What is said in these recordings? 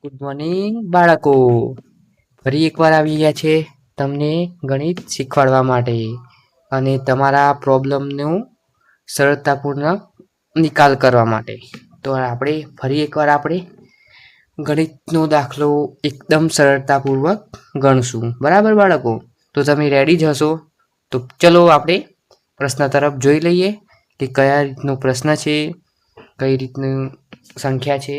Good morning બાળકો. ફરી એકવાર આવી ગયા છે તમને ગણિત શીખવાડવા માટે અને તમારા પ્રોબ્લેમનું સરળતાપૂર્વક નિકાલ કરવા માટે. તો આપણે ફરી એકવાર ગણિતનો દાખલો એકદમ સરળતાપૂર્વક ગણશું. બરાબર બાળકો? તો તમે રેડી જ હશો? તો ચલો આપણે પ્રશ્ન તરફ જોઈ લઈએ કે કયા રીતનો પ્રશ્ન છે, કઈ રીતની સંખ્યા છે,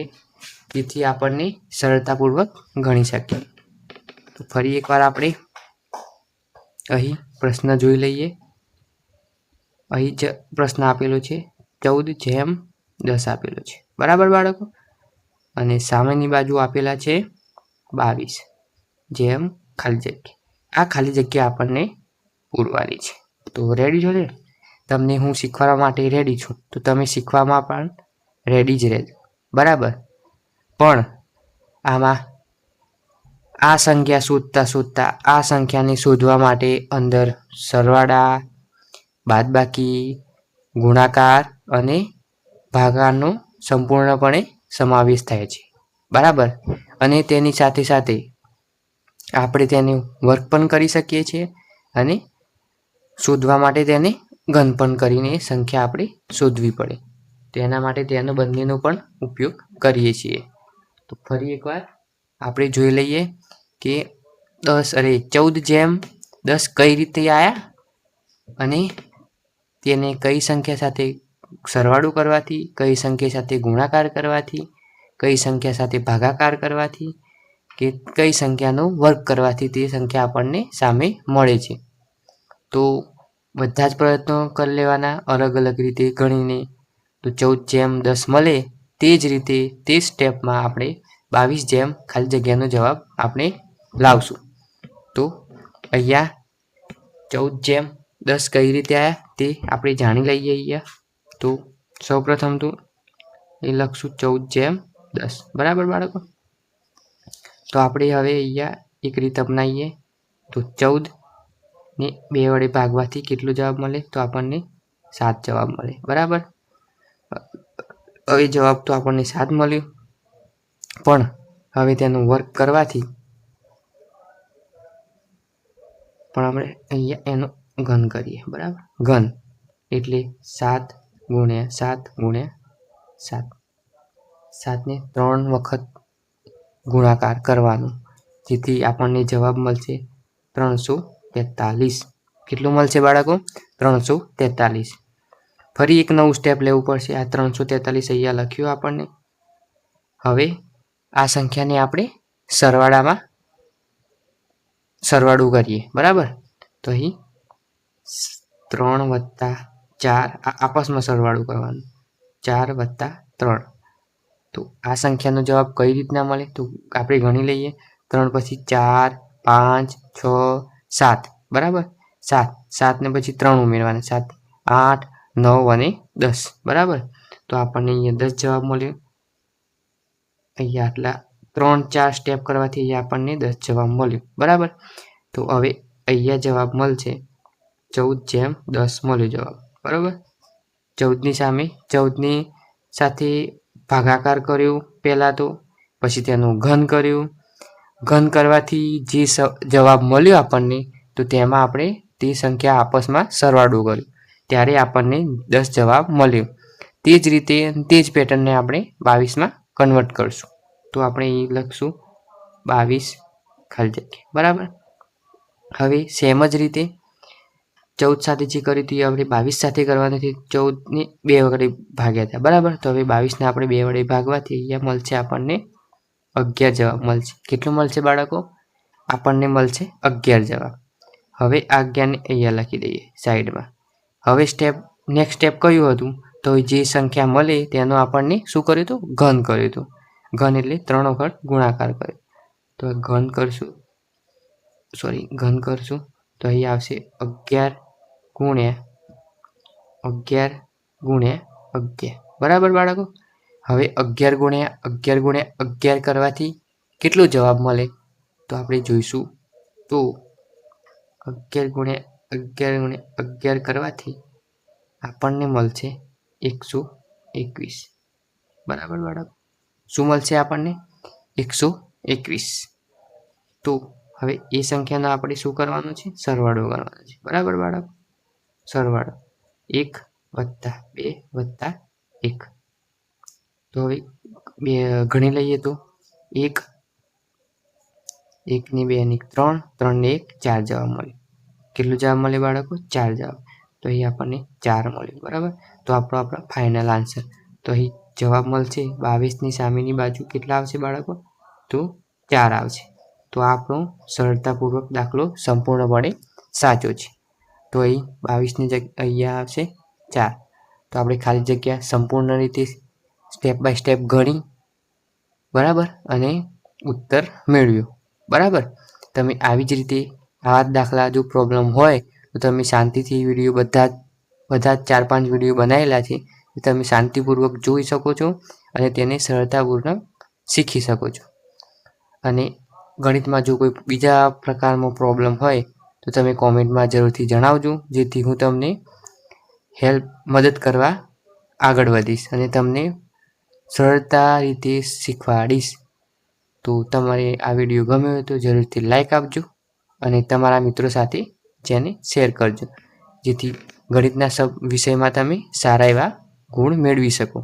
જેથી આપણને સરળતાપૂર્વક ગણી શકીએ. તો ફરી એકવાર આપણે અહીં પ્રશ્ન જોઈ લઈએ. અહીં જ પ્રશ્ન આપેલો છે 14/10 આપેલો છે. બરાબર બાળકો? અને સામેની બાજુ આપેલા છે 22 જેમ ખાલી જગ્યા. આ ખાલી જગ્યા આપણને પૂરવાની છે. તો રેડી છો ને? તમને હું શીખવાડવા માટે રેડી છું, તો તમે શીખવામાં પણ રેડી જ રહેજો. બરાબર? પણ આમાં આ સંખ્યા શોધતા આ સંખ્યાને શોધવા માટે અંદર સરવાળા, બાદબાકી, ગુણાકાર અને ભાગાકારનો સંપૂર્ણપણે સમાવેશ થાય છે. બરાબર? અને તેની સાથે સાથે આપણે તેને વર્ક પણ કરી શકીએ છીએ અને શોધવા માટે તેને ઘન પણ કરીને સંખ્યા આપણે શોધવી પડે. તેના માટે તેનો બંનેનો પણ ઉપયોગ કરીએ છીએ. તો ફરી એકવાર આપણે જોઈ લઈએ કે 14/10 કઈ રીતે આવ્યા અને તેને કઈ સંખ્યા સાથે સરવાળો કરવાથી, કઈ સંખ્યા સાથે ગુણાકાર કરવાથી, કઈ સંખ્યા સાથે ભાગાકાર કરવાથી કે કઈ સંખ્યાનો વર્ગ કરવાથી તે સંખ્યા આપણને સામે મળે છે. તો બધા જ પ્રયત્નો કરી લેવાના અલગ અલગ રીતે ગણીને. તો 14/10 મળે તે જ રીતે તે સ્ટેપમાં આપણે 22 ખાલી જગ્યાનો જવાબ આપણે લાવશું. તો અહીંયા 14/10 કઈ રીતે આવ્યા તે આપણે જાણી લઈએ. અહીંયા તો સૌપ્રથમ તો એ લખશું 14/10. બરાબર બાળકો? તો આપણે હવે અહીંયા એક રીત અપનાવીએ. તો 14 ને 2 વડે ભાગવાથી કેટલો જવાબ મળે? તો આપણને 7 જવાબ મળે. બરાબર? હવે જવાબ તો આપણને 7 મળ્યો, પણ હવે તેનું વર્ક કરવાથી પણ આપણે અહીંયા એનો ઘન કરીએ. બરાબર? ઘન એટલે 7 × 7 × 7. 7ને 3 વખત ગુણાકાર કરવાનો, જેથી આપણને જવાબ મળશે 343. કેટલું મળશે બાળકો? 343. ફરી એક નવું સ્ટેપ લેવું પડશે. આ 343 અહીંયા લખ્યું આપણને. હવે આ સંખ્યાને આપણે સરવાળો કરીએ. બરાબર? તો અહીં 3 + 4 આપસમાં સરવાળો કરવાનો. 4 + 3. તો આ સંખ્યાનો જવાબ કઈ રીતના મળે? તો આપણે ગણી લઈએ. 3 પછી 4, 5, 6, 7. બરાબર? 7 ને પછી 3 ઉમેરવાના. 7, 8, 9 અને 10. બરાબર? તો આપણને અહીંયા 10 જવાબ મળ્યો. અહીંયા આટલા 3-4 સ્ટેપ કરવાથી અહીંયા આપણને 10 જવાબ મળ્યો. બરાબર? તો હવે અહીંયા જવાબ મળશે 14/10 મળ્યો જવાબ. બરાબર? 14ની સામે 14ની સાથે ભાગાકાર કર્યો પહેલાં, તો પછી તેનું ઘન કર્યું. ઘન કરવાથી જે જવાબ મળ્યો આપણને, તો તેમાં આપણે તે સંખ્યા આપસમાં સરવાળો કર્યો, ત્યારે આપણને 10 જવાબ મળ્યો. તે જ રીતે તે જ પેટર્નને આપણે 22માં કન્વર્ટ કરશું. તો આપણે અહીં લખશું 22 ખાલી જગ્યા. બરાબર? હવે સેમ જ રીતે 14 સાથે જે કર્યું હતું એ આપણે 22 સાથે કરવાનું છે. 14ને 2 વડે ભાગ્યા હતા. બરાબર? તો હવે 22ને આપણે 2 વડે ભાગવાથી અહીંયા મળશે આપણને 11 જવાબ મળશે. કેટલું મળશે બાળકો? આપણને મળશે 11 જવાબ. હવે આ 11ને અહીંયા લખી દઈએ સાઈડમાં. હવે નેક્સ્ટ સ્ટેપ કયું હતું? તો જે સંખ્યા મળે તેનો આપણને શું કર્યું હતું? ઘન કર્યું હતું. ઘન એટલે 3 વખત ગુણાકાર કર્યો. તો ઘન કરશું. તો અહીં આવશે 11 × 11. બરાબર બાળકો? હવે 11 × 11 કરવાથી કેટલો જવાબ મળે? તો આપણે જોઈશું. તો 11 × 11 કરવાથી આપણને મળશે 121. બરાબર બાળકો? શું મળશે આપણને? 121. તો હવે એ સંખ્યાનો આપણે શું કરવાનું છે? સરવાળો કરવાનો છે. બરાબર બાળકો? સરવાળો 1 + 2 + 1. તો હવે ગણી લઈએ તો 1 1 ની 2 ની 3 3 ને 1 4 જવાબ મળે. કેટલું જવાબ મળે બાળકો? 4 જવાબ. તો અહીં આપણને 4 મળ્યું. બરાબર? તો આપણો ફાઇનલ આન્સર. તો અહીં જવાબ મળશે 22ની સામેની બાજુ કેટલા આવશે બાળકો? તો 4 આવશે. તો આપણો સરળતાપૂર્વક દાખલો સંપૂર્ણપણે સાચો છે. તો અહીં 22ની જગ્યા અહીંયા આવશે 4. તો આપણે ખાલી જગ્યા સંપૂર્ણ રીતે સ્ટેપ બાય સ્ટેપ ગણી, બરાબર, અને ઉત્તર મેળવ્યો. બરાબર? તમે આવી જ રીતે આવા જ દાખલા જો પ્રોબ્લેમ હોય તો તમે શાંતિથી વિડીયો બધા જ 4-5 વિડીયો બનાવેલા છે, તમે શાંતિપૂર્વક જોઈ શકો છો અને તેને સરળતાપૂર્વક શીખી શકો છો. અને ગણિતમાં જો કોઈ બીજા પ્રકારનો પ્રોબ્લેમ હોય તો તમે કોમેન્ટમાં જરૂરથી જણાવજો, જેથી હું તમને મદદ કરવા આગળ વધીશ અને તમને સરળતા રીતે શીખવાડીશ. તો તમારે આ વિડીયો ગમ્યો હોય તો જરૂરથી લાઈક આપજો અને તમારા મિત્રો સાથે જેને શેર કરજો, જેથી ગણિતના વિષયમાં તમે સારા એવા ગુણ મેળવી શકો.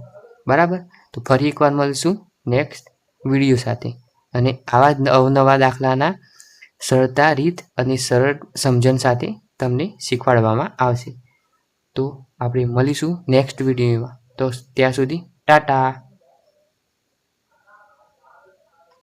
બરાબર? તો ફરી એકવાર મળીશું નેક્સ્ટ વિડીયો સાથે અને આવા જ અવનવા દાખલાના સરળતા રીત અને સરળ સમજણ સાથે તમને શીખવાડવામાં આવશે. તો આપણે મળીશું નેક્સ્ટ વિડીયોમાં. તો ત્યાં સુધી ટાટા.